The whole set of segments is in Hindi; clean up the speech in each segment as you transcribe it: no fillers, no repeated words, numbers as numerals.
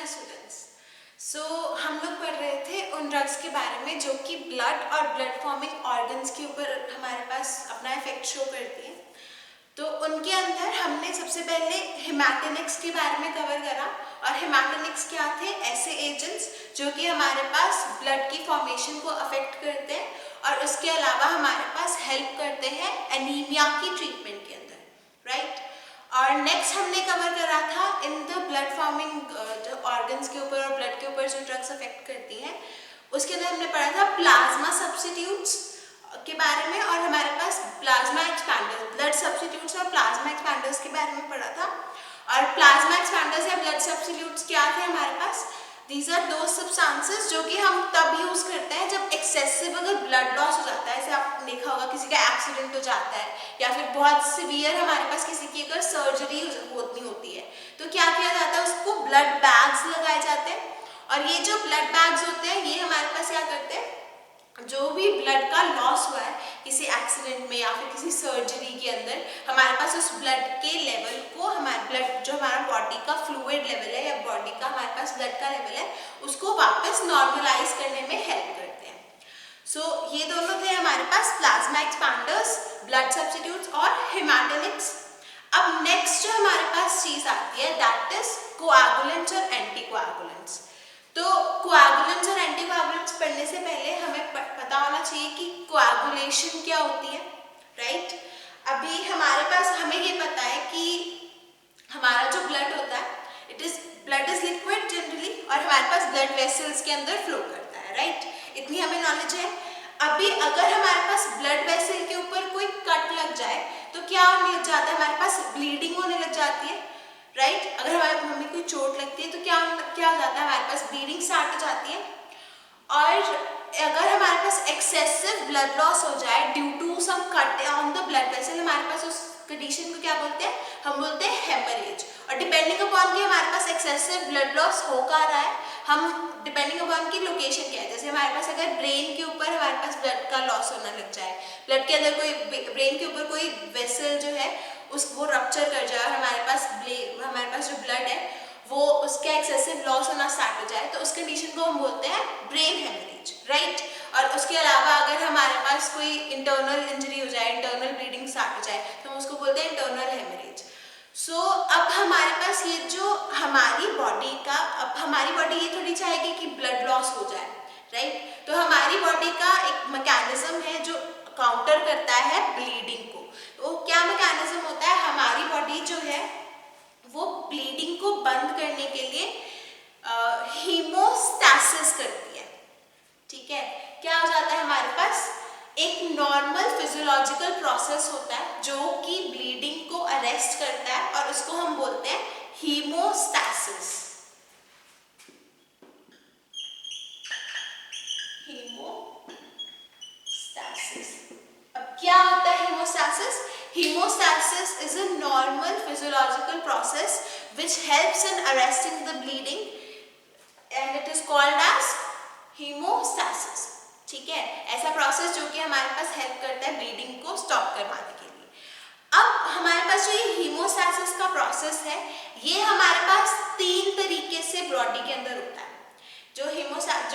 स्टूडेंट्स। हम लोग पढ़ रहे थे उन ड्रग्स के बारे में जो कि ब्लड और ब्लड फॉर्मिंग ऑर्गन्स के ऊपर हमारे पास अपना इफेक्ट शो करती है। तो उनके अंदर हमने सबसे पहले हेमाटोनिक्स के बारे में कवर करा। और हेमाटोनिक्स क्या थे? ऐसे एजेंट्स जो कि हमारे पास ब्लड की फॉर्मेशन को अफेक्ट करते हैं और उसके अलावा हमारे पास हेल्प करते हैं एनीमिया की ट्रीटमेंट के अंदर, राइट। और नेक्स्ट हमने कवर करा था in the blood forming organs के ऊपर और ब्लड के ऊपर जो ड्रग्स अफेक्ट करती हैं उसके अंदर हमने पढ़ा था प्लाज्मा सब्स्टिट्यूट्स के बारे में और हमारे पास प्लाज्मा एक्सपैंडर्स, ब्लड सब्स्टिट्यूट्स और प्लाज्मा एक्सपैंडर्स के बारे में पढ़ा था। और प्लाज्मा एक्सपैंडर्स या ब्लड सब्स्टिट्यूट्स क्या थे हमारे पास? दीज आर दो सब्सटेंसेस जो कि हम तब यूज करते हैं जब एक्सेसिव अगर ब्लड लॉस हो जाता है। जैसे आपने देखा होगा किसी का एक्सीडेंट हो जाता है या फिर बहुत सीवियर हमारे पास किसी की अगर सर्जरी होती है तो क्या किया जाता है, उसको ब्लड बैग्स लगाए जाते हैं। और ये जो ब्लड बैग्स होते हैं ये हमारे पास क्या करते हैं, जो भी ब्लड का लॉस हुआ है किसी एक्सीडेंट में या फिर किसी सर्जरी के अंदर, हमारे पास उस ब्लड के लेवल को, हमारा ब्लड जो हमारा बॉडी का फ्लूइड लेवल है या बॉडी का हमारे पास ब्लड का लेवल है उसको वापस नॉर्मलाइज करने में हेल्प करते हैं। ये दोनों थे हमारे पास प्लाज्मा एक्सपैंडर्स, ब्लड सब्स्टिट्यूट्स और हेमाटोनिक्स। अब नेक्स्ट जो हमारे पास चीज आती है दैट इज कोआगुलेंट्स और एंटीकोआगुलेंट्स। तो कोआगुलेंट्स और एंटीकोआगुलेंट्स पढ़ने से पहले हमें पता होना चाहिए कि कोआगुलेशन क्या होती है, राइट। अभी हमारे पास हमें ये पता है कि हमारा जो ब्लड होता है ब्लड इज लिक्विड जनरली और हमारे पास ब्लड वेसल्स के अंदर फ्लो करता है, राइट। इतनी हमें नॉलेज है। अभी अगर हमारे पास ब्लड वेसल के ऊपर कोई कट लग जाए तो क्या होने लग जाता है, हमारे पास ब्लीडिंग होने लग जाती है, राइट। अगर हमारे मम्मी कोई चोट लगती है तो क्या हो जाता है, हमारे पास ब्लीडिंग स्टार्ट हो जाती है। और अगर हमारे पास एक्सेसिव ब्लड लॉस हो जाए due to some cut on the blood vessel, हमारे पास उस कंडीशन को क्या बोलते हैं, हम बोलते हैं हेमरेज। और डिपेंडिंग अपॉन कि हमारे पास एक्सेसिव ब्लड लॉस हो का रहा है, हम डिपेंडिंग अपॉन की लोकेशन क्या है, जैसे हमारे पास अगर ब्रेन के ऊपर हमारे पास ब्लड का लॉस होने लग जाए, ब्लड के अंदर कोई ब्रेन के ऊपर कोई वेसल जो है वो रप्चर कर जाए और हमारे पास जो ब्लड है वो उसका एक्सेसिव लॉस होना स्टार्ट हो जाए तो उस कंडीशन को हम बोलते हैं ब्रेन हेमरेज, राइट। और उसके अलावा अगर हमारे पास कोई इंटरनल इंजरी हो जाए, इंटरनल ब्लीडिंग स्टार्ट हो जाए तो हम उसको बोलते हैं इंटरनल हेमरेज। अब हमारे पास ये जो हमारी बॉडी ये थोड़ी चाहेगी कि ब्लड लॉस हो जाए, राइट। तो हमारी बॉडी का एक मैकेनिज्म है जो काउंटर करता है ब्लीडिंग को। तो क्या मैकेनिज्म होता है, हमारी बॉडी जो है वो ब्लीडिंग को बंद करने के लिए हीमोस्टैसिस करती है, ठीक है। क्या हो जाता है, हमारे पास एक नॉर्मल फिजियोलॉजिकल प्रोसेस होता है जो कि ब्लीडिंग को अरेस्ट करता है और उसको हम बोलते हैं हीमोस्टैसिस। अब क्या होता है हीमोस्टैसिस? Hemostasis is a normal physiological process which helps in arresting the bleeding and it is called as hemostasis, ठीक है। ऐसा प्रोसेस जो कि हमारे पास हेल्प करता है ब्लीडिंग को स्टॉप करवाने के लिए। अब हमारे पास जो ये हीमोस्टैसिस का प्रोसेस है ये हमारे पास 3 तरीके से बॉडी के अंदर होता है। जो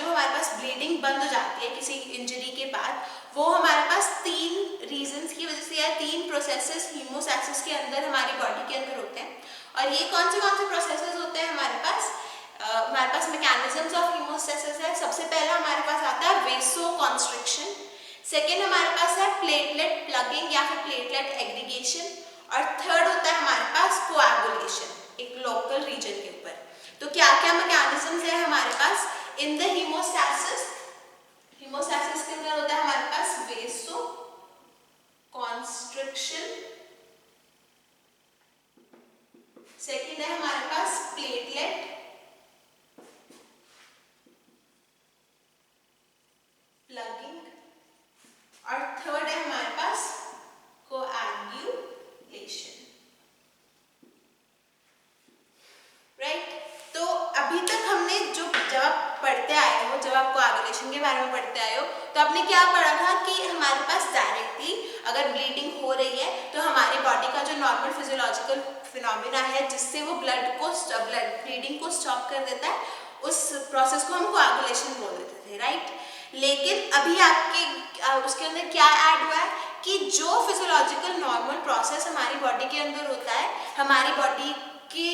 हमारे पास ब्लीडिंग बंद हो जाती है किसी इंजरी के बाद, वो हमारे पास 3 रीजंस की वजह से या 3 प्रोसेसेस हीमोस्टैसिस के अंदर हमारी बॉडी के अंदर होते हैं। और ये कौन से प्रोसेसेस होते हैं हमारे पास मैकेनिज्म्स ऑफ हीमोस्टैसिस है। सबसे पहला हमारे पास आता है वेसोकॉन्स्ट्रिक्शन, सेकेंड हमारे पास है प्लेटलेट प्लगिंग या फिर प्लेटलेट एग्रीगेशन और थर्ड होता है हमारे पास कोआगुलेशन एक लोकल रीजन के ऊपर। तो क्या क्या मैकेनिज्म्स है हमारे पास इन द हीमोस्टैसिस के अंदर होता है हमारे पास वेसो कॉन्स्ट्रिक्शन, सेकेंड है हमारे पास प्लेटलेट प्लगिंग और थर्ड है हमारे पास कोआगुलेशन, राइट। तो अभी तक हमने जब आप पढ़ते आए हो, जब आप कोआगुलेशन के बारे में पढ़ते आए हो, तो आपने क्या पढ़ा था कि हमारे पास डायरेक्टली अगर ब्लीडिंग हो रही है तो हमारी बॉडी का जो नॉर्मल फिजियोलॉजिकल फिनोमिना है जिससे वो ब्लड ब्लीडिंग को स्टॉप कर देता है, उस प्रोसेस को हम कोआगुलेशन बोल देते थे, राइट। लेकिन अभी आपके उसके अंदर क्या ऐड हुआ है कि जो फिजियोलॉजिकल नॉर्मल प्रोसेस हमारी बॉडी के अंदर होता है, हमारी बॉडी के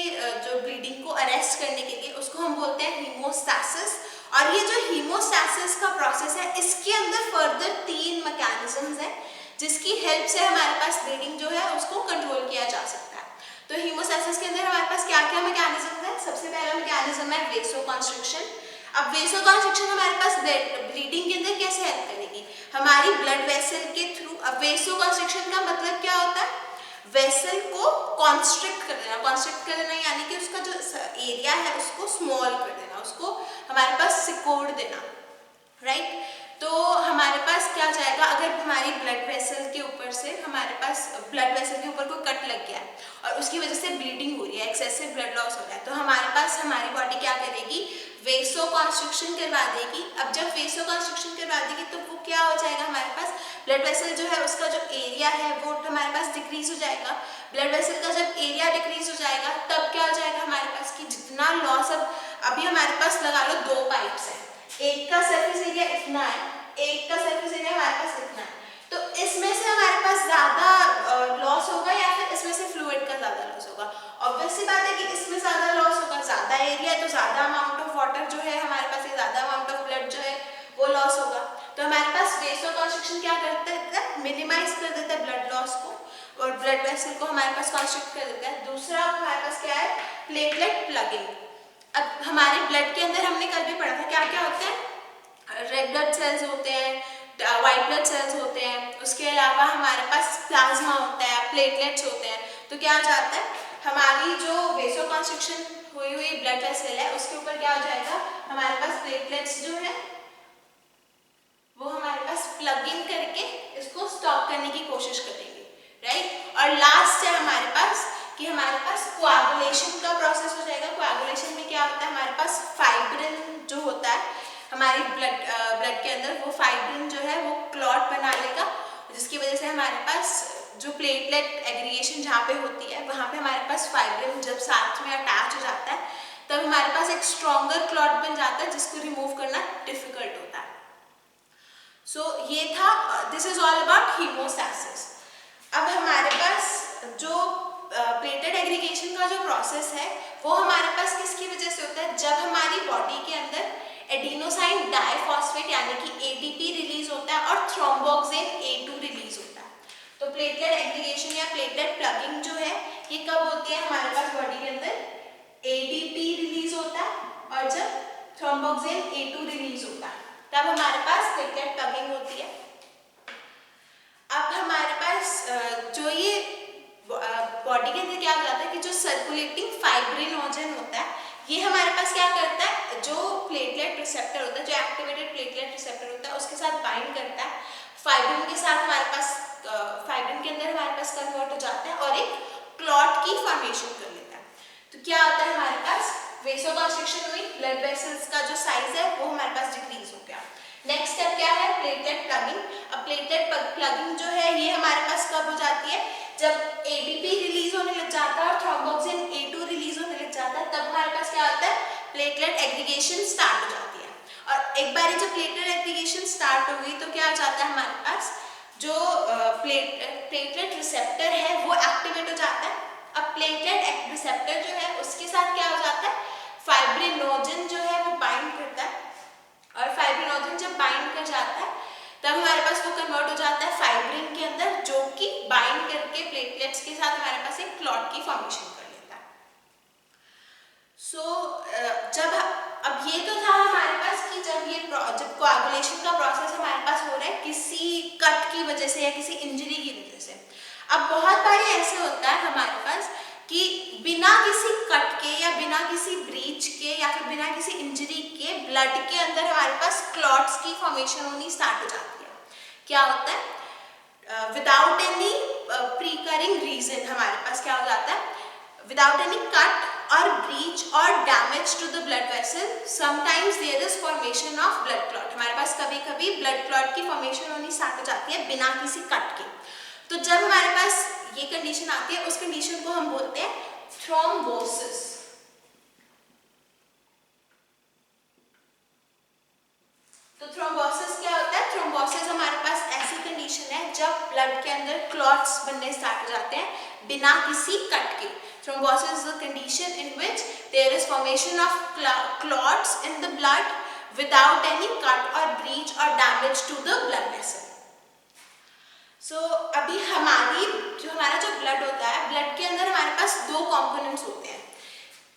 जो ब्लीडिंग को अरेस्ट करने के लिए, उसको हम बोलते हैं हीमोस्टैसिस। और ये जो हीमोस्टैसिस का प्रोसेस है, इसके अंदर फर्दर 3 मैकेनिज्म्स हैं जिसकी हेल्प से हमारे पास ब्लीडिंग जो है उसको कंट्रोल किया जा सकता है। तो हीमोस्टैसिस के अंदर हमारे पास क्या क्या मैकेनिज्म है? सबसे पहला मैकेनिज्म है वेसोकॉन्स्ट्रिक्शन। अब वेसोकॉन्स्ट्रिक्शन हमारे पास ब्लीडिंग के अंदर कैसे हेल्प करेगी? हमारी ब्लड वेसल के थ्रू। अब वेसोकॉन्स्ट्रिक्शन का मतलब क्या होता है? वेसल को कॉन्स्ट्रिक्ट कर देना। कॉन्स्ट्रिक्ट कर देना यानी कि उसका जो एरिया है उसको स्मॉल कर देना, उसको हमारे पास सिकोड़ देना, राइट। तो हमारे पास क्या जाएगा, अगर हमारी ब्लड वेसल के ऊपर से, हमारे पास ब्लड वेसल के ऊपर कोई कट लग गया है और उसकी वजह से ब्लीडिंग हो रही है, एक्सेसिव ब्लड लॉस हो रहा है, तो हमारे पास हमारी बॉडी क्या करेगी? वेसोकॉन्स्ट्रिक्शन करवा देगी। अब जब वेसोकॉन्स्ट्रिक्शन करवा देगी तो वो क्या हो जाएगा, हमारे पास ब्लड वेसल जो है उसका जो एरिया है वो हमारे पास डिक्रीज हो जाएगा। ब्लड वेसल का जब एरिया डिक्रीज हो जाएगा तब क्या हो जाएगा हमारे पास कि जितना लॉस, अब अभी हमारे पास लगा लो 2 पाइप्स हैं, एक का सरफेस एरिया इतना है, एक का सरफेस एरिया हमारे पास इतना है, तो इसमें से हमारे पास ज्यादा लॉस होगा या फिर इसमें से फ्लूइड का ज्यादा लॉस होगा? ऑब्वियस सी बात है कि इसमें ज्यादा लॉस होगा, ज्यादा एरिया है तो ज्यादा अमाउंट ऑफ वाटर जो है हमारे पास, ये ज्यादा अमाउंट ऑफ ब्लड जो है वो लॉस होगा। तो हमारे पास वेसोकॉन्स्ट्रिक्शन क्या करता है? मिनिमाइज कर देता है ब्लड लॉस को और ब्लड वेसल को हमारे पास कॉन्स्ट्रिक्ट कर देता है। दूसरा हमारे पास क्या है? Platelet plugging. अब हमारे ब्लड के अंदर हमने कल भी पढ़ा था क्या क्या होता है? रेड ब्लड सेल्स होते हैं, व्हाइट ब्लड सेल्स होते हैं, उसके अलावा हमारे पास प्लाज्मा होता है, प्लेटलेट्स होते हैं। तो क्या हो जाता है, हमारी जो वेसोकॉन्स्ट्रिक्शन हुई ब्लड वेसल है उसके ऊपर क्या हो जाएगा, हमारे पास प्लेटलेट्स जो है वो हमारे पास प्लगिंग करके इसको स्टॉप करने की कोशिश करेंगे, राइट। और लास्ट है हमारे पास कि हमारे पास कोआगुलेशन का प्रोसेस हो जाएगा। कोआगुलेशन में क्या होता है, हमारे पास फाइब्रिन जो होता है हमारी ब्लड के अंदर, वो फाइब्रिन जो है वो क्लॉट बना लेगा, जिसकी वजह से हमारे पास जो प्लेटलेट एग्रीगेशन जहाँ पे होती है वहाँ पे हमारे पास फाइब्रिन जब साथ में अटैच हो जाता है तब हमारे पास एक स्ट्रॉन्गर क्लॉट बन जाता है जिसको रिमूव करना डिफिकल्ट होता है। सो ये था, दिस इज ऑल अबाउट हीमोस्टैसिस। अब हमारे पास जो प्लेटलेट एग्रीगेशन का जो प्रोसेस है वो हमारे पास किसकी वजह से होता है? जब हमारी बॉडी के अंदर एडिनोसाइन डाइफॉस्फेट यानी कि एडीपी रिलीज होता है और थ्रोम्बोक्सिन A2 रिलीज होता है। तो प्लेटलेट एग्रीगेशन या प्लेटलेट प्लगिंग जो है ये कब होती है हमारे पास बॉडी के अंदर? एडीपी रिलीज होता है और जब थ्रोम्बोक्सिन A2 रिलीज होता है तब हमारे पास प्लेटलेट प्लगिंग होती है। अब हमारे पास जो ये बॉडी के अंदर क्या हो जाता है कि जो सर्कुलेटिंग फाइब्रिनोजन होता है ये हमारे पास क्या करता है, जो प्लेटलेट रिसेप्टर होता है, जो एक्टिवेटेड प्लेटलेट रिसेप्टर होता है उसके साथ बाइंड करता है, फाइब्रिन के साथ हमारे पास, फाइब्रिन के अंदर हमारे पास कन्वर्ट हो जाता है और एक क्लॉट की फॉर्मेशन कर लेता है। तो क्या होता है हमारे पास, वेसोकॉन्स्ट्रिक्शन हुई, ब्लड वेसल्स का जो साइज है वो हमारे पास डिक्रीज हो गया। नेक्स्ट स्टेप क्या है? Platelet plugging. अब प्लेटलेट प्लगिंग जो है ये हमारे पास कब हो जाती है? जब एडीपी रिलीज होने लग जाता है और थ्रोम्बोक्सिन A2 रिलीज होने लग जाता है तब हमारे पास क्या होता है? प्लेटलेट एग्रीगेशन स्टार्ट हो जाती है। और एक बार जब प्लेटलेट एग्रीगेशन स्टार्ट हो गई तो क्या हो जाता है हमारे पास, जो प्लेटलेट रिसेप्टर है वो एक्टिवेट हो जाता है। अब प्लेटलेट रिसेप्टर जो है उसके साथ क्या हो जाता है, फाइब्रिनोजन जो है वो बाइंड करता है और फाइब्रिनोजन जब बाइंड कर जाता है तब हमारे पास वो कन्वर्ट हो जाता है फाइब्रिन के अंदर, जो कि बाइंड करके प्लेटलेट्स के साथ हमारे पास एक क्लॉट की फॉर्मेशन कर लेता है। जब अब ये तो था हमारे पास कि जब कोआगुलेशन का प्रोसेस हमारे पास हो रहा है किसी कट की वजह से या किसी इंजरी की वजह से। अब बहुत बार ऐसे होता है हमारे पास कि बिना किसी कट के या बिना किसी ब्रीच के या फिर बिना किसी इंजरी के ब्लड के अंदर हमारे पास क्लॉट्स की फॉर्मेशन होनी स्टार्ट हो जाती है। क्या होता है? विदाउट एनी प्रीकरिंग रीजन हमारे पास क्या हो जाता है, विदाउट एनी कट और ब्रीच और damage damage to the blood vessel, sometimes there is formation of blood clot. हमारे पास कभी कभी blood clot की formation होनी स्टार्ट हो जाती है बिना किसी कट के। तो जब हमारे पास ये कंडीशन आती है, उस कंडीशन को हम बोलते हैं थ्रोम्बोसिस। तो थ्रोम्बोसिस क्या होता है? थ्रोम्बोसिस हमारे पास ऐसी कंडीशन है जब ब्लड के अंदर क्लॉट्स बनने स्टार्ट हो जाते हैं बिना किसी कट के। Thrombosis is a condition in which there is formation of clots in the blood without any cut or breach or damage to the blood vessel. So अभी हमारा जो ब्लड होता है, ब्लड के अंदर हमारे पास दो कंपोनेंट्स होते हैं।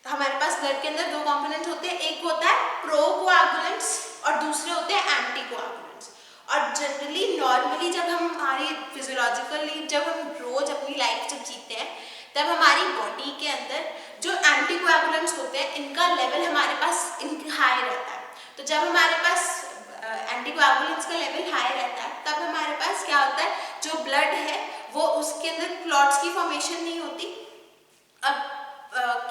हमारे पास ब्लड के अंदर दो कंपोनेंट्स होते हैं, एक होता है प्रोकोआगुलेंट्स और दूसरे होते हैं एंटीकोआगुलेंट्स। और जनरली नॉर्मली जब हमारी फिजियोलॉजिकली जब हम रोज अपनी लाइफ जब जीते हैं, तब हमारी बॉडी के अंदर जो एंटीकोआगुलेंट्स होते हैं इनका लेवल हमारे पास हाई रहता है। तो जब हमारे पास एंटीकोआगुलेंट्स का लेवल हाई रहता है, तब हमारे पास क्या होता है, जो ब्लड है वो उसके अंदर क्लॉट्स की फॉर्मेशन नहीं होती। अब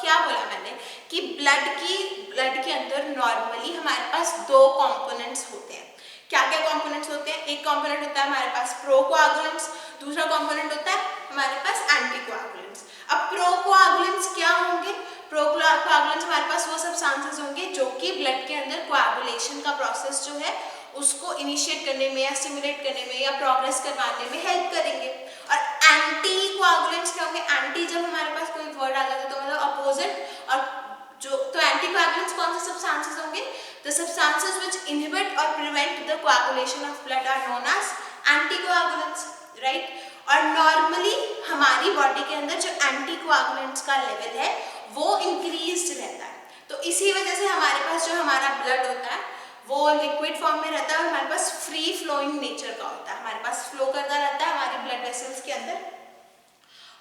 क्या बोला मैंने कि ब्लड के अंदर नॉर्मली हमारे पास दो कंपोनेंट्स होते हैं। क्या क्या कंपोनेंट्स होते हैं? एक कंपोनेंट होता है हमारे पास प्रोकोआगुलेंट्स, दूसरा कंपोनेंट होता है हमारे पास एंटीकोआगुलेंट्स। अब प्रोकोआगुलेंट्स क्या होंगे? प्रोकोआगुलेंट्स हमारे पास वो सब्सटेंसेस होंगे जो कि ब्लड के अंदर कोआगुलेशन का प्रोसेस जो है उसको इनिशिएट करने में या स्टिमुलेट करने में या प्रोग्रेस करवाने में हेल्प करेंगे। और एंटीकोआगुलेंट्स क्या होंगे? एंटी जब हमारे पास कोई वर्ड आ जाता है तो मतलब अपोजिट। और तो एंटीकोआगुलेंट्स कौन से सब्सटेंसेस होंगे? The substances which inhibit or prevent the coagulation of blood are known as anticoagulants, right? और नॉर्मली हमारी बॉडी के अंदर जो एंटीकोआगुलेंट्स का लेवल है वो इंक्रीज्ड रहता है। तो इसी वजह से हमारे पास जो हमारा ब्लड होता है वो लिक्विड फॉर्म में रहता है और हमारे पास फ्री फ्लोइंग नेचर का होता है, हमारे पास फ्लो करता रहता है हमारे ब्लड वेसल्स के अंदर।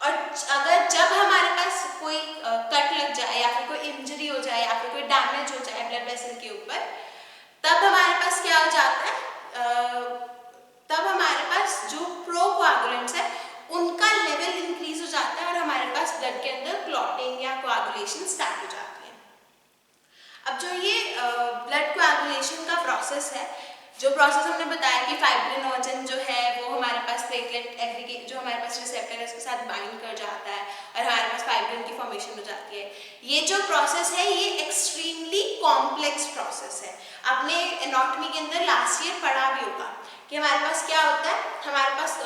और अगर जब हमारे पास कोई कट लग जाए या फिर कोई इंजरी हो जाए या फिर कोई डैमेज हो जाए ब्लड वेसल के ऊपर, तब हमारे पास क्या हो जाता है, तब हमारे पास जो प्रोकोआगुलेंट्स है उनका लेवल इंक्रीज हो जाता है और हमारे पास ब्लड के अंदर क्लॉटिंग या कोआगुलेशन स्टार्ट हो जाती है। अब जो ये ब्लड कोआगुलेशन का प्रोसेस है, जो प्रोसेस हमने बताया कि फाइब्रिनोजन जो है वो हमारे पास प्लेटलेट एग्रीगेट जो हमारे पास रिसेप्टर है उसके साथ बाइंड कर जाता है और हमारे पास फाइब्रिन की फॉर्मेशन हो जाती है। ये जो प्रोसेस है ये एक्सट्रीमली कॉम्प्लेक्स प्रोसेस है। आपने एनाटॉमी के अंदर लास्ट ईयर पढ़ा भी होगा कि हमारे पास क्या होता है, हमारे पास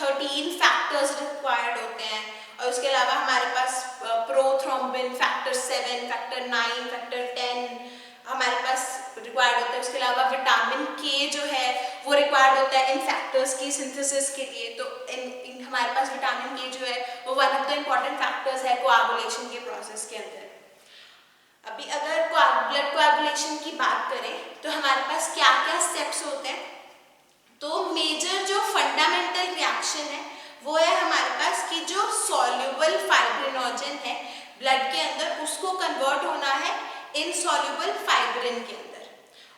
13 फैक्टर्स रिक्वायर्ड होते हैं और उसके अलावा हमारे पास प्रोथ्रोम्बिन फैक्टर 7, फैक्टर 9, फैक्टर 10 हमारे पास रिक्वायर्ड होता है। उसके अलावा विटामिन के जो है वो रिक्वायर्ड होता है इन फैक्टर्स की सिंथेसिस के लिए। तो इन हमारे पास विटामिन के जो है वो one of the important factors है कोआगुलेशन के प्रोसेस के अंदर। अभी अगर ब्लड कोआगुलेशन की बात करें तो हमारे पास क्या क्या स्टेप्स होते हैं, तो मेजर जो फंडामेंटल रिएक्शन है वो है हमारे पास कि जो सॉल्युबल फाइब्रिनोजन है ब्लड के अंदर उसको कन्वर्ट होना है इनसॉल्युबल फाइब्रिन के अंदर।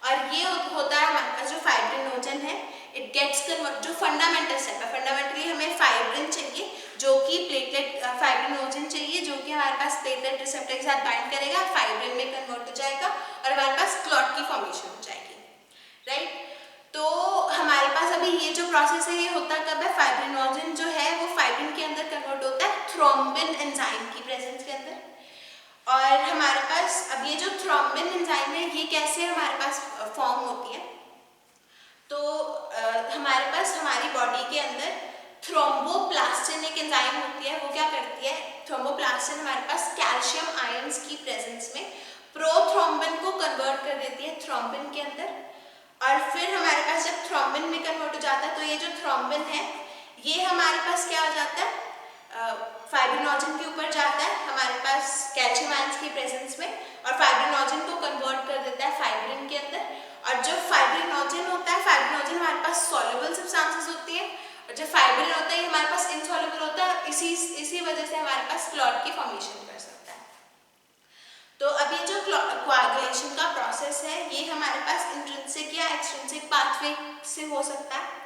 और ये होता है हमारे पास जो फाइब्रिनोजन है इट गेट्स कन्वर्ट, जो फंडामेंटल स्टेप है, फंडामेंटली हमें फाइब्रिन चाहिए जो कि प्लेटलेट फाइब्रिनोजन चाहिए जो कि हमारे पास प्लेटलेट रिसेप्टर के साथ बाइंड करेगा, फाइब्रिन में कन्वर्ट हो जाएगा और हमारे पास क्लॉट की फॉर्मेशन हो जाएगी, राइट। तो हमारे पास अभी ये जो प्रोसेस है ये होता कब है, फाइब्रिनोजन जो है वो फाइब्रिन के अंदर कन्वर्ट होता है थ्रोम्बिन एंजाइम की प्रेजेंस के अंदर। और हमारे पास अब ये जो थ्रोम्बिन एंजाइम है ये कैसे हमारे पास फॉर्म होती है, तो हमारे पास हमारी बॉडी के अंदर थ्रोम्बोप्लास्टिन एक एंजाइम होती है। वो क्या करती है, थ्रोम्बोप्लास्टिन हमारे पास कैल्शियम आयंस की प्रेजेंस में प्रोथ्रोम्बिन को कन्वर्ट कर देती है थ्रोम्बिन के अंदर। और फिर हमारे पास जब थ्रोम्बिन में कन्वर्ट हो जाता है तो ये जो थ्रोम्बिन है ये हमारे पास क्या हो जाता है, फाइब्रिनोजन के ऊपर जाता है हमारे पास कैल्शियम आयंस की प्रेजेंस में और फाइब्रिनोजन को कन्वर्ट कर देता है फाइब्रिन के अंदर। और जो फाइब्रिनोजन होता है, फाइब्रिनोजन हमारे पास सॉल्युबल सब्सटेंसेस होती है और जो फाइब्रिन होता है ये हमारे पास इनसॉल्युबल होता है, इसी वजह से हमारे पास क्लॉट की फॉर्मेशन कर सकता है। तो अब ये जो कोआगुलेशन का प्रोसेस है ये हमारे पास इंट्रिंसिक या एक्सट्रिंसिक पाथवे से हो सकता है।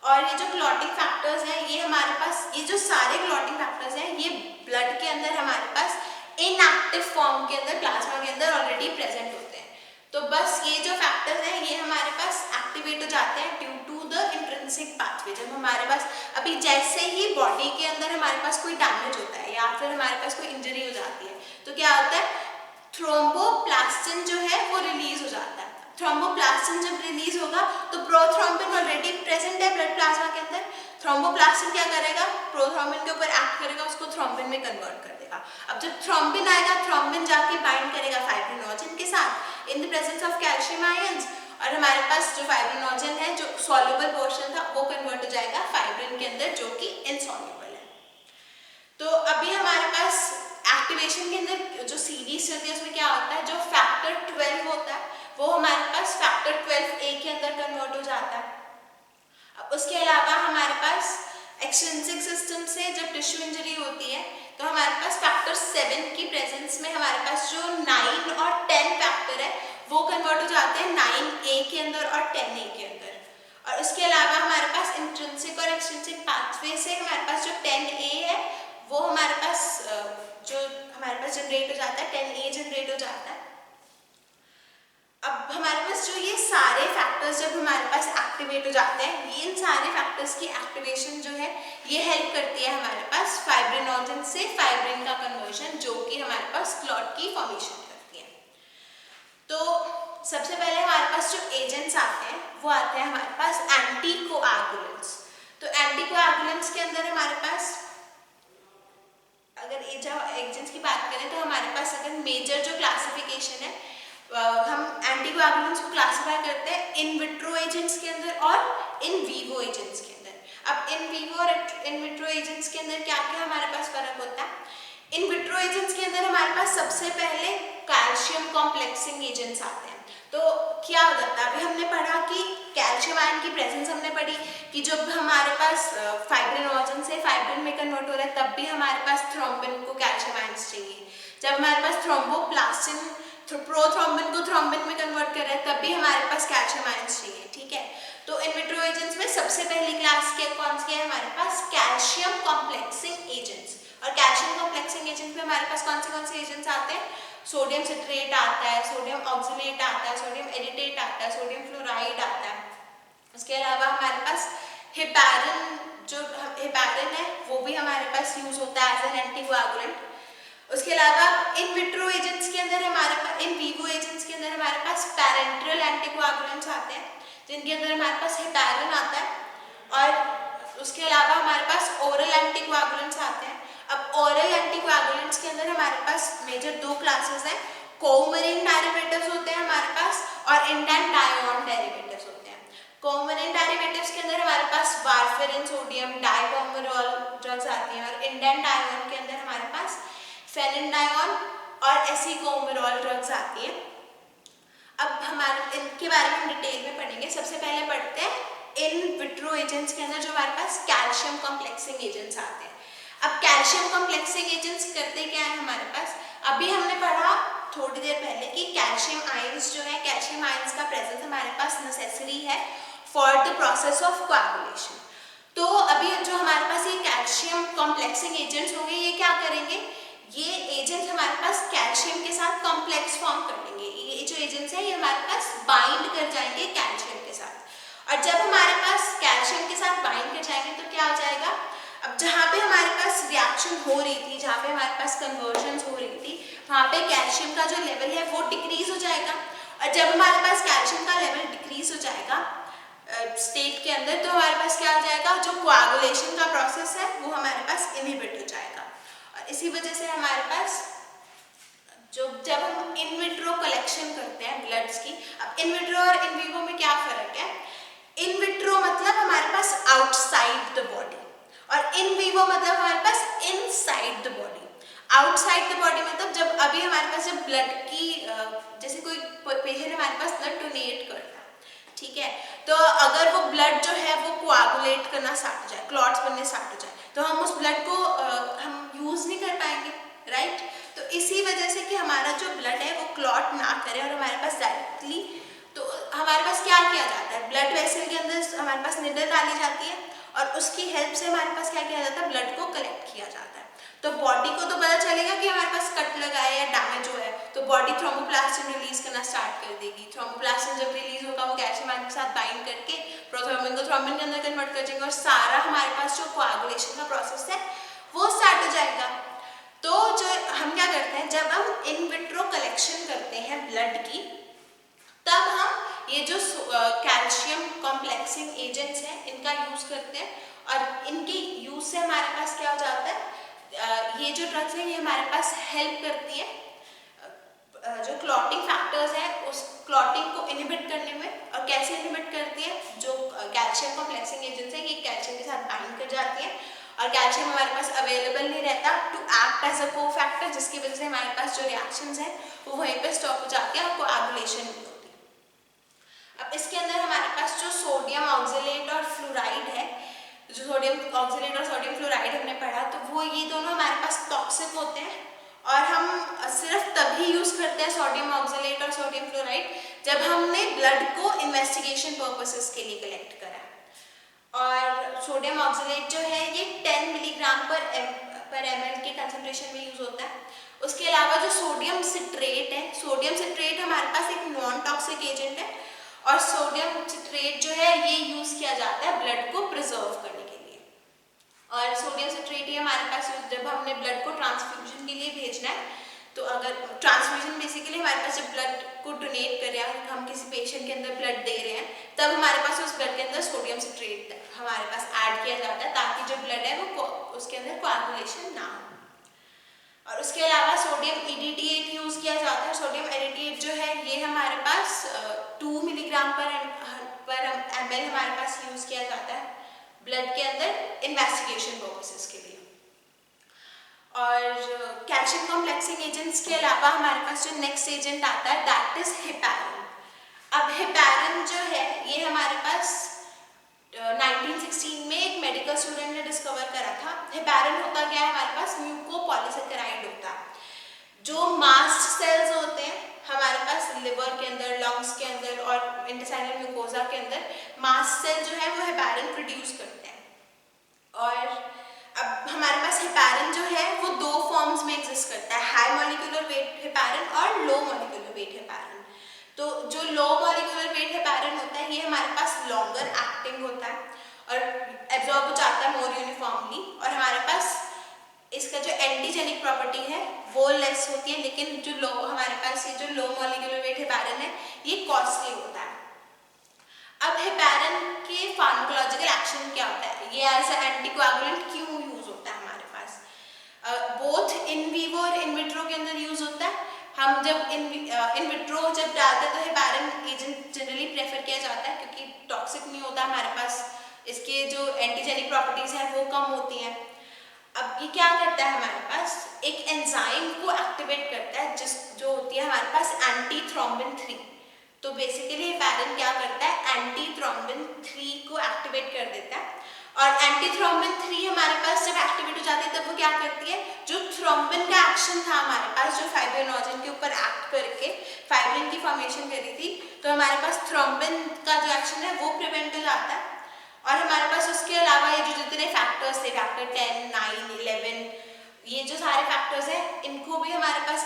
और ये जो क्लॉटिंग फैक्टर्स हैं ये हमारे पास, ये जो सारे क्लॉटिंग फैक्टर्स हैं ये ब्लड के अंदर हमारे पास इनएक्टिव फॉर्म के अंदर प्लाज्मा के अंदर बस ये जो फैक्टर्स हैं ये हमारे पास एक्टिवेट हो जाते हैं due to the intrinsic pathway. जब हमारे पास अभी जैसे ही बॉडी के अंदर हमारे पास कोई डैमेज होता है या फिर हमारे पास कोई इंजरी हो जाती है तो क्या होता है, थ्रोम्बोप्लास्टिन जो है वो रिलीज हो जाता है। थ्रोम्बोप्लास्टिन जब रिलीज होगा तो प्रोथ्रोम्बिन ऑलरेडी प्रेजेंट है ब्लड प्लाज्मा के अंदर। थ्रोम्बोप्लास्टिन क्या करेगा, प्रोथ्रोम्बिन के ऊपर एक्ट करेगा, उसको थ्रोम्बिन में कन्वर्ट कर देगा। अब जब थ्रोम्बिन आएगा, थ्रोम्बिन जाके बाइंड करेगा फाइब्रिनोजन के साथ in the presence of calcium ions, और हमारे पास जो फाइब्रिनोजन है जो सॉल्युबल पोर्शन था वो कन्वर्ट हो जाएगा फाइब्रिन के अंदर जो कि इनसॉल्युबल है। तो अभी हमारे पास एक्टिवेशन के अंदर जो सीरीज चलती है उसमें क्या होता है, जो फैक्टर 12 होता है वो हमारे पास फैक्टर 12A के अंदर कन्वर्ट हो जाता है। अब उसके अलावा हमारे पास एक्सट्रिंसिक सिस्टम से जब टिश्यू इंजरी होती है तो हमारे पास फैक्टर 7 की प्रेजेंस में हमारे पास जो 9 और 10 फैक्टर है वो कन्वर्ट हो जाते हैं 9A के अंदर और 10A के अंदर। और उसके अलावा हमारे पास इंट्रिंसिक और एक्सट्रिंसिक पाथवे से हमारे पास जो 10A है वो हमारे पास जनरेट हो जाता है, 10A जनरेट हो जाता है। अब हमारे पास जो ये सारे फैक्टर्स जब हमारे पास एक्टिवेट हो जाते हैं, ये इन सारे फैक्टर्स की एक्टिवेशन जो है ये हेल्प करती है हमारे पास फाइब्रिनोजन से फाइब्रिन का कन्वर्जन, जो कि हमारे पास क्लॉट की फॉर्मेशन करती है। तो सबसे पहले हमारे पास जो एजेंट्स आते हैं वो आते हैं हमारे पास एंटीकोआगुलेंट्स। तो एंटीकोआगुलेंट्स के अंदर हमारे पास अगर एजेंट्स की बात करें तो हमारे पास अगर मेजर जो क्लासिफिकेशन है हम एंटीकोआगुलेंट्स को क्लासिफाई करते हैं इन विट्रो एजेंट्स के अंदर और इन वीवो एजेंट्स के अंदर। अब इन वीवो और इन विट्रो एजेंट्स के अंदर क्या क्या हमारे पास फर्क होता है। इन विट्रो एजेंट्स के अंदर हमारे पास सबसे पहले कैल्शियम कॉम्प्लेक्सिंग एजेंट्स आते हैं। तो क्या हो जाता है, अभी हमने पढ़ा कि कैल्शियम आयन की प्रेजेंस हमने पढ़ी कि जब हमारे पास फाइब्रिनोजन से फाइब्रिन में कन्वर्ट हो रहा है तब भी हमारे पास थ्रोम्बिन को कैल्शियम आयंस चाहिए। जब हमारे पास थ्रोम्बोप्लास्टिन प्रोथ्रोम्बिन को थ्रोम्बिन में कन्वर्ट कर रहा है तब भी हमारे पास कैल्शियम आयंस चाहिए, ठीक है। तो इन विट्रो एजेंट्स में सबसे पहली क्लास के कौन से है हमारे पास, कैल्शियम कॉम्प्लेक्सिंग एजेंट्स। और कैल्शियम कॉम्प्लेक्सिंग एजेंट्स में हमारे पास कौन से एजेंट्स आते हैं, सोडियम सिट्रेट आता है, सोडियम ऑक्सलेट आता है, सोडियम एडिटेट आता है, सोडियम फ्लोराइड आता है। उसके अलावा हमारे पास हेपारिन, जो हेपारिन है वो भी हमारे पास यूज होता है एज एन एंटीकोआगुलेंट। उसके अलावा इन विट्रो एजेंट्स के अंदर हमारे पास, इन वीवो एजेंट्स के अंदर हमारे पास पैरेंटरल एंटीकोआगुलेंट्स आते हैं जिनके अंदर हमारे पास हेपारिन आता है। और उसके अलावा हमारे पास ओरल एंटीकोआगुलेंट्स आते हैं। अब ओरल एंटीकोआगुलेंट्स के अंदर हमारे पास मेजर दो क्लासेस हैं, कोवैलेंट डेरिवेटिव्स होते हैं हमारे पास और इंडेंटायोन डेरिवेटिव्स होते हैं। कोवैलेंट डेरिवेटिव्स के अंदर हमारे पास वारफेरिन, सोडियम डाइकोमोरॉल ड्रग्स आती हैं और इंडेंटायोन के अंदर हमारे पास फेनिडायोन और एसिकोमोरॉल ड्रग्स आती हैं। अब हमारे इनके बारे में हम डिटेल में पढ़ेंगे। सबसे पहले पढ़ते हैं इन विट्रो एजेंट्स के अंदर जो हमारे पास कैल्शियम कॉम्प्लेक्सिंग एजेंट्स आते हैं। अब कैल्शियम कॉम्प्लेक्सिंग एजेंट्स करते क्या है हमारे पास, अभी हमने पढ़ा थोड़ी देर पहले कि कैल्शियम आयंस जो है, कैल्शियम आयंस का प्रेजेंस हमारे पास नेसेसरी है for the process of coagulation. तो अभी जो हमारे पास ये कैल्शियम कॉम्प्लेक्सिंग एजेंट्स होंगे ये क्या करेंगे, ये एजेंट्स हमारे पास कैल्शियम के साथ कॉम्प्लेक्स फॉर्म कर लेंगे। ये जो एजेंट्स हैं ये हमारे पास बाइंड कर जाएंगे कैल्शियम के साथ। और जब हमारे पास कैल्शियम के साथ बाइंड कर जाएंगे तो क्या हो जाएगा, अब जहाँ पे हमारे पास रिएक्शन हो रही थी, जहाँ पे हमारे पास कन्वर्जन्स हो रही थी, वहाँ पे कैल्शियम का जो लेवल है वो डिक्रीज हो जाएगा। और जब हमारे पास कैल्शियम का लेवल डिक्रीज हो जाएगा स्टेट के अंदर तो हमारे पास क्या हो जाएगा, जो कोआगुलेशन का प्रोसेस है वो हमारे पास इनहिबिट हो जाएगा। और इसी वजह से हमारे पास जब हम इन विट्रो कलेक्शन करते हैं ब्लड्स की, अब इन विट्रो और इन वीवो में क्या फर्क है, इन विट्रो मतलब हमारे पास आउटसाइड द बॉडी और इन वीवो मतलब हमारे पास inside the body. Outside the body मतलब जब अभी हमारे पास जब ब्लड की जैसे कोई पेशेंट हमारे पास ब्लड डोनेट करता है, ठीक है, तो अगर वो ब्लड जो है वो कोआगुलेट करना स्टार्ट हो जाए, क्लॉट्स बनने स्टार्ट हो जाए, तो हम उस ब्लड को हम यूज नहीं कर पाएंगे, राइट। तो इसी वजह से कि हमारा जो ब्लड है वो क्लॉट ना करे और हमारे पास डायरेक्टली, तो हमारे पास क्या किया जाता है, ब्लड वेसल के अंदर हमारे पास निडल डाली जाती है और उसकी हेल्प से हमारे पास क्या किया जाता है, ब्लड को कलेक्ट किया जाता है। तो बॉडी को तो पता चलेगा कि हमारे पास कट लगा है या डैमेज हुआ है, तो बॉडी थ्रोम्बोप्लास्टिन रिलीज करना स्टार्ट कर देगी। थ्रोम्बोप्लास्टिन जब रिलीज होगा वो कैल्शियम आयन के साथ बाइंड करके प्रोथ्रोम्बिन को थ्रोम्बिन के अंदर कन्वर्ट कर देंगे और सारा हमारे पास जो कोआगुलेशन का प्रोसेस है वो स्टार्ट हो जाएगा। तो जो हम क्या करते हैं, जब हम इन विट्रो कलेक्शन करते हैं ब्लड की, तब हम ये जो कैल्शियम कॉम्प्लेक्सिंग एजेंट्स हैं इनका यूज करते हैं और इनके यूज से हमारे पास क्या हो जाता है, ये जो ड्रग्स हैं ये हमारे पास हेल्प करती है जो क्लॉटिंग फैक्टर्स हैं उस क्लॉटिंग को इनहिबिट करने में। और कैसे इनहिबिट करती है, जो कैल्शियम कॉम्प्लेक्सिंग एजेंट्स हैं ये कैल्शियम के साथ बाइंड कर जाती हैं और कैल्शियम हमारे पास अवेलेबल नहीं रहता to act as a cofactor, जिसकी वजह से हमारे पास जो रिएक्शंस हैं वो वहीं पे स्टॉप हो जाती हैं और कोआगुलेशन नहीं होती। अब इसके अंदर हमारे पास जो सोडियम ऑक्जेलेट और फ्लोराइड है, जो सोडियम ऑक्जेलेट और सोडियम फ्लोराइड हमने पढ़ा, तो वो ये दोनों हमारे पास टॉक्सिक होते हैं और हम सिर्फ तभी यूज करते हैं सोडियम ऑक्जेलेट और सोडियम फ्लोराइड जब हमने ब्लड को इन्वेस्टिगेशन पर्पसेस के लिए कलेक्ट करा। और सोडियम ऑक्जेलेट जो है ये 10 मिलीग्राम पर ml के कंसंट्रेशन में यूज होता है। उसके अलावा जो सोडियम सिट्रेट है, सोडियम सिट्रेट हमारे पास एक नॉन टॉक्सिक एजेंट है और सोडियम सिट्रेट जो है ये यूज किया जाता है ब्लड को प्रिजर्व करने के लिए। और सोडियम सिट्रेट ही हमारे पास जब हमने ब्लड को ट्रांसफ्यूजन के लिए भेजना है, तो अगर ट्रांसफ्यूजन बेसिकली हमारे पास जब ब्लड को डोनेट कर रहे हैं, हम किसी पेशेंट के अंदर ब्लड दे रहे हैं, तब हमारे पास उस ब्लड के अंदर सोडियम सिट्रेट हमारे पास ऐड किया जाता है ताकि जो ब्लड है वो उसके अंदर कोआगुलेशन ना हो। और उसके अलावा सोडियम EDTA यूज किया जाता है। सोडियम EDTA जो है ये हमारे पास 2 मिलीग्राम पर ml हमारे पास यूज किया जाता है ब्लड के अंदर इन्वेस्टिगेशन पर्पसेस के लिए। और कैल्शियम कॉम्प्लेक्सिंग एजेंट्स के अलावा हमारे पास जो नेक्स्ट एजेंट आता है दैट इज हेपारिन। अब हेपारिन जो है ये हमारे पास 1916 में एक मेडिकल स्टूडेंट ने डिस्कवर करा था। हेपारिन होता क्या है, हमारे पास म्यूकोपॉलीसेकेराइड होता है। जो मास्ट सेल्स होते हैं हमारे पास लिवर के अंदर, लंग्स के अंदर और इंटेस्टाइनल म्यूकोजा के अंदर, मास्ट सेल जो है वो हेपारिन प्रोड्यूस करते हैं। और अब हमारे पास हेपारिन जो है वो 2 फॉर्म्स में एग्जिस्ट करता है, हाई मॉलिक्यूलर वेट हेपारिन और लो मॉलिक्यूलर वेट हेपारिन। तो जो लो मॉलिक्यूलर वेट हेपारिन होता है ये हमारे पास लॉन्गर एक्टिंग होता है और एब्जॉर्ब हो जाता है मोर यूनिफॉर्मली, और हमारे पास इसका जो एंटीजेनिक प्रॉपर्टी है वो लेस होती है। लेकिन जो हमारे पास ये जो लो मॉलिक्यूलर वेट हेपारिन है ये कॉस्टली होता है। अब हेपारिन के फार्माकोलॉजिकल एक्शन क्या होता है, ये एज अ एंटीकोएगुलेंट क्यों यूज होता है हमारे पास, बोथ इन विवो और इन विट्रो के अंदर यूज होता है। हम जब इन विट्रो जब डालते हैं तो हेपारिन एजेंट जनरली प्रेफर किया जाता है क्योंकि टॉक्सिक नहीं होता हमारे पास, इसके जो एंटीजेनिक प्रॉपर्टीज हैं वो कम होती हैं। अब ये क्या करता है, हमारे पास एक एंजाइम को एक्टिवेट करता है जो होती है हमारे पास एंटी थ्रोम्बिन 3। तो बेसिकली हेपारिन क्या करता है, एंटी थ्रोम्बिन 3 को एक्टिवेट कर देता है। और एंटी थ्रोम्बिन 3 हमारे पास जब एक्टिवेट हो जाती है तब वो क्या करती है, जो थ्रोम्बिन का एक्शन था हमारे पास, जो फाइब्रिनोजन के ऊपर एक्ट करके फाइब्रिन की फॉर्मेशन करी थी, तो हमारे पास थ्रोम्बिन का जो एक्शन है वो प्रिवेंट हो जाता है। और हमारे पास उसके अलावा ये जो जितने फैक्टर्स थे, फैक्टर 10, 9, 11, ये जो सारे फैक्टर्स हैं इनको भी हमारे पास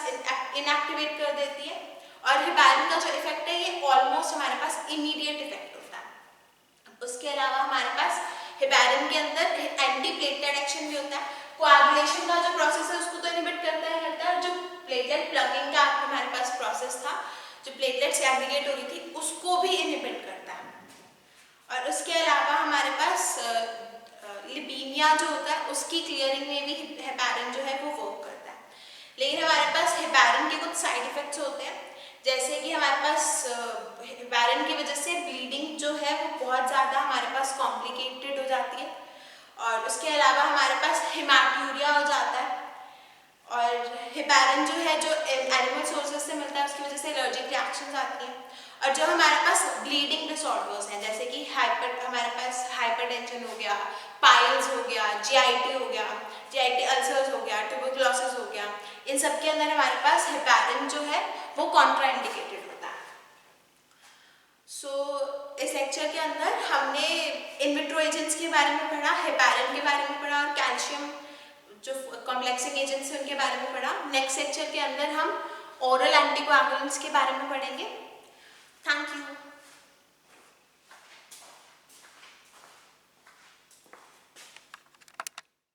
इनएक्टिवेट कर देती है। और हेपारिन का जो इफेक्ट है ये ऑलमोस्ट हमारे पास इमीडिएट इफेक्ट होता है। उसके अलावा हमारे पास हेपारिन के अंदर एंटी प्लेटलेट एक्शन भी होता है। कोआगुलेशन का जो प्रोसेस है उसको तो इनहिबिट करता है, जो प्लेटलेट प्लगिंग का हमारे पास प्रोसेस था, जो प्लेटलेट्स एग्रीगेट हो रही थी उसको भी इनहिबिट करता है। और उसके अलावा हमारे पास लिपीमिया जो होता है उसकी क्लियरिंग में भी हेपारिन जो है वो वर्क करता है। लेकिन हमारे पास हेपारिन के कुछ साइड इफेक्ट्स होते हैं, जैसे कि हमारे पास हेपारिन की वजह से ब्लीडिंग जो है वो बहुत ज़्यादा हमारे पास कॉम्प्लिकेटेड हो जाती है। और उसके अलावा हमारे पास हेमाटूरिया हो जाता है। और हेपारिन जो है जो एनिमल सोर्सेज से मिलता है उसकी वजह से एलर्जिक रिएक्शंस आती हैं। और जो हमारे पास ब्लीडिंग डिसऑर्डर्स हैं, जैसे कि हमारे पास हाइपरटेंशन हो गया, पाइल्स हो गया, जीआईटी हो गया, जीआईटी अल्सर्स हो गया, ट्यूबरकुलोसिस हो गया, इन सब के अंदर हमारे पास हेपारिन जो है वो कॉन्ट्राइंडिकेटेड होता है। इस लेक्चर के अंदर हमने इन विट्रो एजेंट्स के बारे में पढ़ा, हेपारिन के बारे में पढ़ा और कैल्शियम जो कॉम्प्लेक्सिंग एजेंट्स हैं उनके बारे में पढ़ा। नेक्स्ट लेक्चर के अंदर हम ओरल एंटीकोएगुलेंट्स के बारे में पढ़ेंगे।